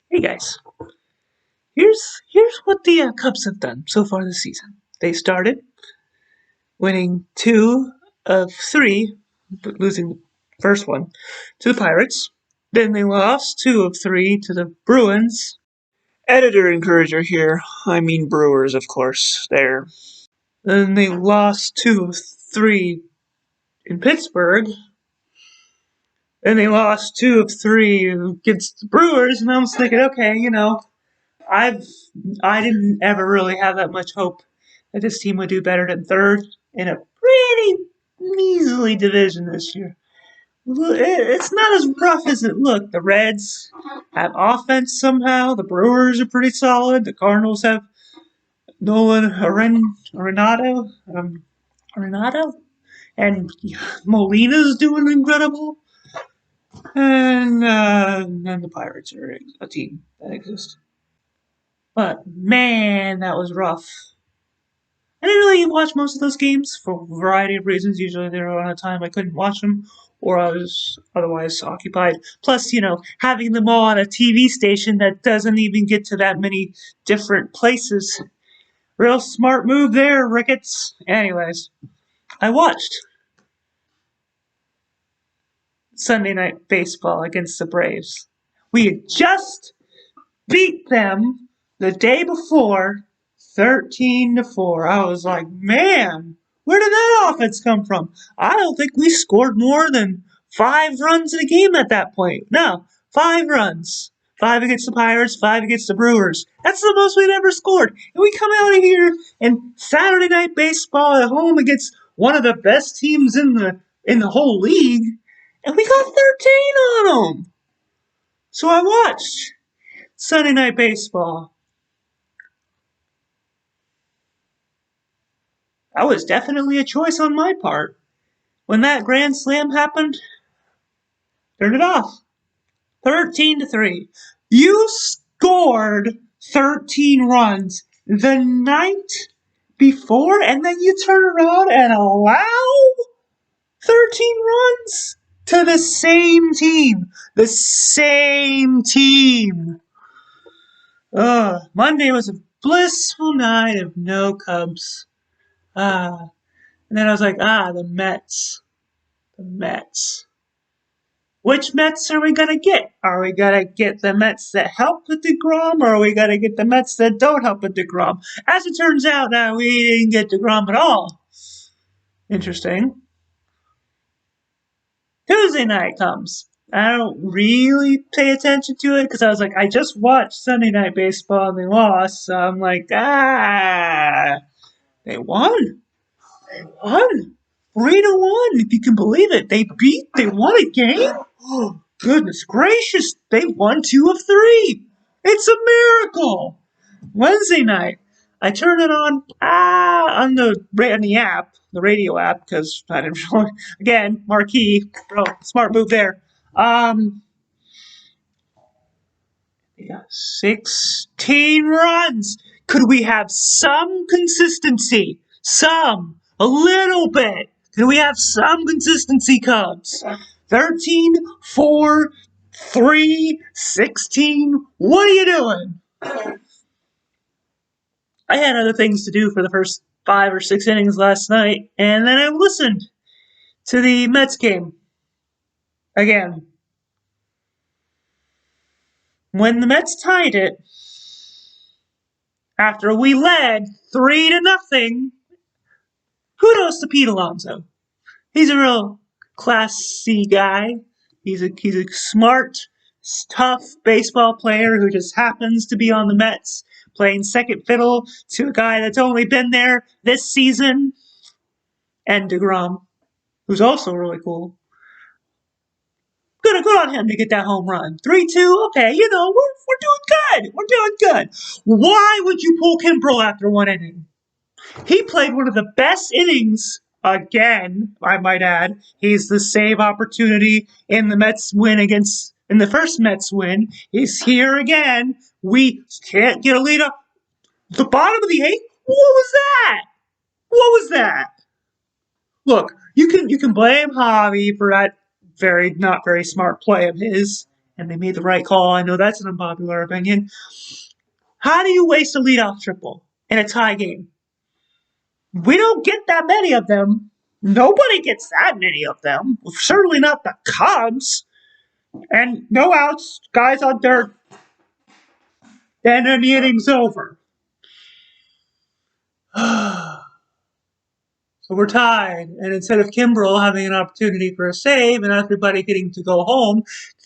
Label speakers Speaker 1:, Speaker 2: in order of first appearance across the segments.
Speaker 1: Hey guys, here's what the Cubs have done so far this season. They started winning 2 of 3, but losing the first one to the Pirates. Then they lost 2 of 3 to the Bruins. Editor encourager here. I mean Brewers, of course. There. Then they lost 2 of 3 in Pittsburgh. Then they lost 2 of 3 against the Brewers, and I was thinking, okay, I've I didn't ever really have that much hope that this team would do better than third in a pretty measly division this year. It's not as rough as it looked. The Reds have offense somehow. The Brewers are pretty solid. The Cardinals have Nolan Arenado, and Molina's doing incredible. And the Pirates are a team that exists. But man, that was rough. I didn't really watch most of those games for a variety of reasons. Usually they were on a time I couldn't watch them, or I was otherwise occupied. Plus, having them all on a TV station that doesn't even get to that many different places. Real smart move there, Ricketts. Anyways, I watched Sunday Night Baseball against the Braves. We had just beat them the day before 13-4. I was like, man, where did that offense come from? I don't think we scored more than 5 runs in a game at that point. No, 5 runs. 5 against the Pirates, 5 against the Brewers. That's the most we've ever scored. And we come out of here and Saturday Night Baseball at home against one of the best teams in the whole league, and we got 13 on them. So I watched Sunday Night Baseball. That was definitely a choice on my part. When that grand slam happened, turned it off. 13-3. You scored 13 runs the night before, and then you turn around and allow 13 runs to the same team. The same team. Monday was a blissful night of no Cubs. And then I was like, the Mets. The Mets. Which Mets are we going to get? Are we going to get the Mets that help with DeGrom, or are we going to get the Mets that don't help with DeGrom? As it turns out, we didn't get DeGrom at all. Interesting. Tuesday night comes. I don't really pay attention to it because I was like, I just watched Sunday Night Baseball and they lost. So I'm like, they won. They won. 3-1, if you can believe it. They won a game? Oh, goodness gracious. They won 2 of 3. It's a miracle. Wednesday night, I turn it on on the app, the radio app, because I didn't really, again, marquee, bro, smart move there. They got 16 runs. Could we have some consistency? A little bit. Could we have some consistency, Cubs? 13, 4, 3, 16. What are you doing? I had other things to do for the first 5 or 6 innings last night, and then I listened to the Mets game again. When the Mets tied it, after we led 3-0, kudos to Pete Alonso. He's a real classy guy. He's a smart, tough baseball player who just happens to be on the Mets, playing second fiddle to a guy that's only been there this season, and DeGrom, who's also really cool. Good on him to get that home run. 3-2, okay, we're doing good. We're doing good. Why would you pull Kimbrel after 1 inning? He played one of the best innings again, I might add. He's the save opportunity in the first Mets win. He's here again. We can't get a lead up. The bottom of the 8th? What was that? What was that? Look, you can blame Javi for that not very smart play of his, and they made the right call. I know that's an unpopular opinion. How do you waste a leadoff triple in a tie game? We don't get that many of them. Nobody gets that many of them. Certainly not the Cubs. And no outs, guys on third. Then the inning's over. So we're tied, and instead of Kimbrel having an opportunity for a save and everybody getting to go home,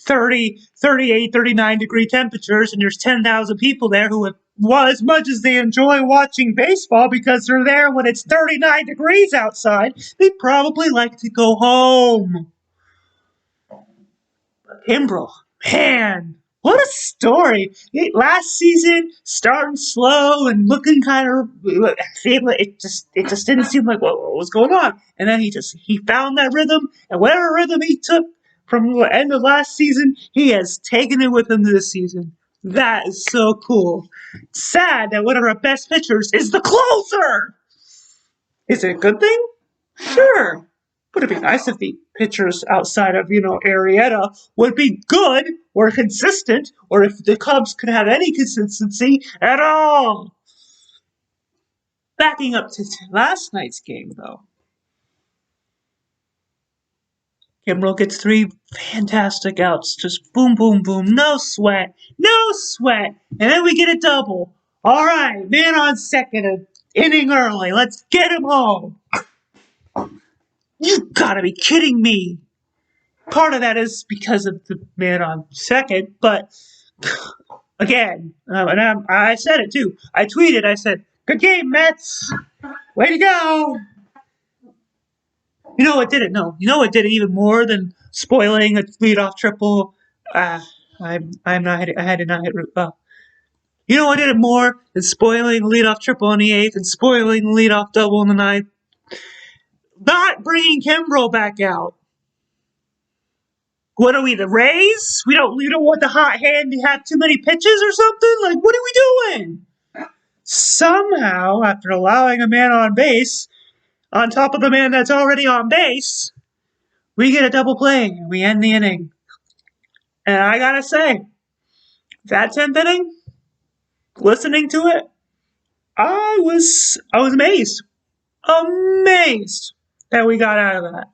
Speaker 1: 30, 38, 39-degree temperatures, and there's 10,000 people there who have, well, as much as they enjoy watching baseball because they're there when it's 39 degrees outside, they'd probably like to go home. But Kimbrel, man, what a story! Last season, starting slow and looking kind of, it just didn't seem like what was going on. And then he found that rhythm, and whatever rhythm he took from the end of last season, he has taken it with him this season. That is so cool. It's sad that one of our best pitchers is the closer. Is it a good thing? Sure. Would it be nice if the pitchers outside of, Arrieta would be good or consistent, or if the Cubs could have any consistency at all? Backing up to last night's game, though. Kimbrel gets 3 fantastic outs. Just boom, boom, boom. No sweat. No sweat. And then we get a double. All right, man on second, an inning early. Let's get him home. You gotta be kidding me. Part of that is because of the man on second, but again, I said it too. I tweeted, I said, good game, Mets. Way to go. You know what did it? No. You know what did it even more than spoiling a leadoff triple? I'm not hitting, I had to not hit. You know what did it more than spoiling a leadoff triple in the 8th and spoiling the leadoff double in the 9th? Not bringing Kimbrel back out. What are we, the Rays? We don't want the hot hand to have too many pitches or something? Like, what are we doing? Somehow, after allowing a man on base, on top of the man that's already on base, we get a double play and we end the inning. And I gotta say, that 10th inning, listening to it, I was amazed. Amazed that we got out of that.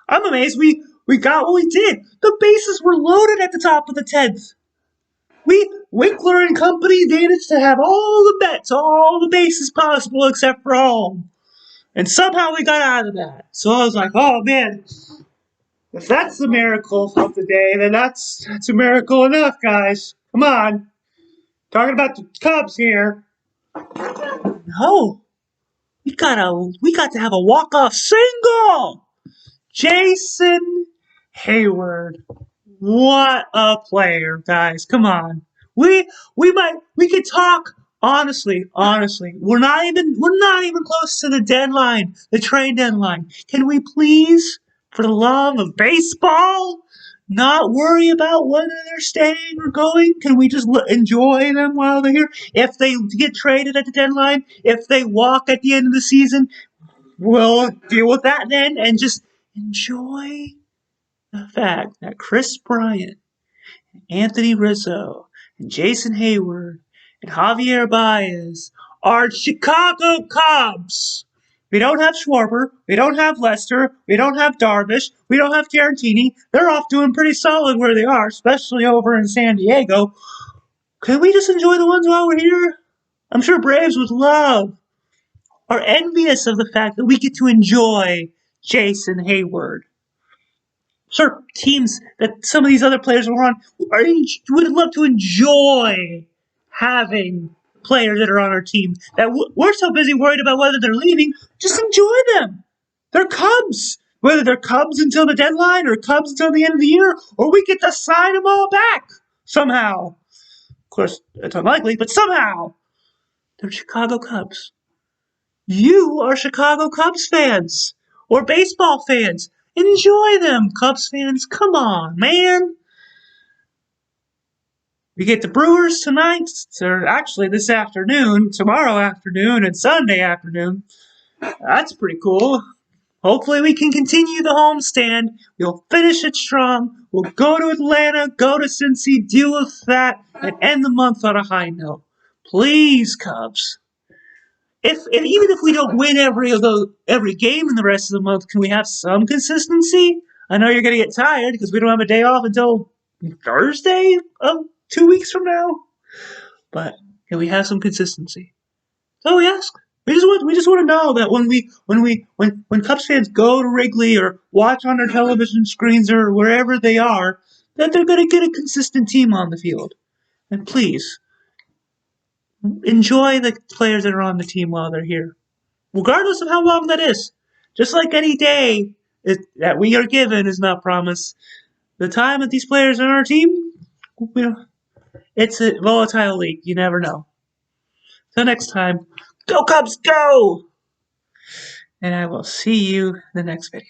Speaker 1: I'm amazed we got what we did. The bases were loaded at the top of the 10th. Winkler and company managed to have all the bets, all the bases possible except for home. And somehow we got out of that. So I was like, oh man, if that's the miracle of the day, then that's a miracle enough, guys. Come on. Talking about the Cubs here. No. We got to have a walk-off single. Jason Heyward. What a player, guys. Come on. We could talk honestly. We're not even close to the deadline, the trade deadline. Can we please, for the love of baseball, not worry about whether they're staying or going? Can we just enjoy them while they're here? If they get traded at the deadline, if they walk at the end of the season, we'll deal with that then and just enjoy the fact that Chris Bryant, Anthony Rizzo, and Jason Heyward, and Javier Baez are Chicago Cubs. We don't have Schwarber, we don't have Lester, we don't have Darvish, we don't have Tarantini. They're off doing pretty solid where they are, especially over in San Diego. Can we just enjoy the ones while we're here? I'm sure Braves would love, are envious of the fact that we get to enjoy Jason Heyward. Sure, teams that some of these other players were on would love to enjoy having players that are on our team. That we're so busy worried about whether they're leaving, just enjoy them. They're Cubs. Whether they're Cubs until the deadline or Cubs until the end of the year, or we get to sign them all back somehow. Of course, it's unlikely, but somehow. They're Chicago Cubs. You are Chicago Cubs fans or baseball fans. Enjoy them, Cubs fans. Come on, man. We get the Brewers tonight, or actually this afternoon, tomorrow afternoon, and Sunday afternoon. That's pretty cool. Hopefully we can continue the homestand. We'll finish it strong. We'll go to Atlanta, go to Cincy, deal with that, and end the month on a high note. Please, Cubs. If even if we don't win every game in the rest of the month, can we have some consistency? I know you're gonna get tired because we don't have a day off until Thursday of 2 weeks from now. But can we have some consistency? So we ask. We just want to know that when Cubs fans go to Wrigley or watch on their television screens or wherever they are, that they're gonna get a consistent team on the field. And please enjoy the players that are on the team while they're here, regardless of how long that is. Just like any day that we are given is not promised. The time that these players are on our team, it's a volatile league. You never know. Till next time, go Cubs, go! And I will see you in the next video.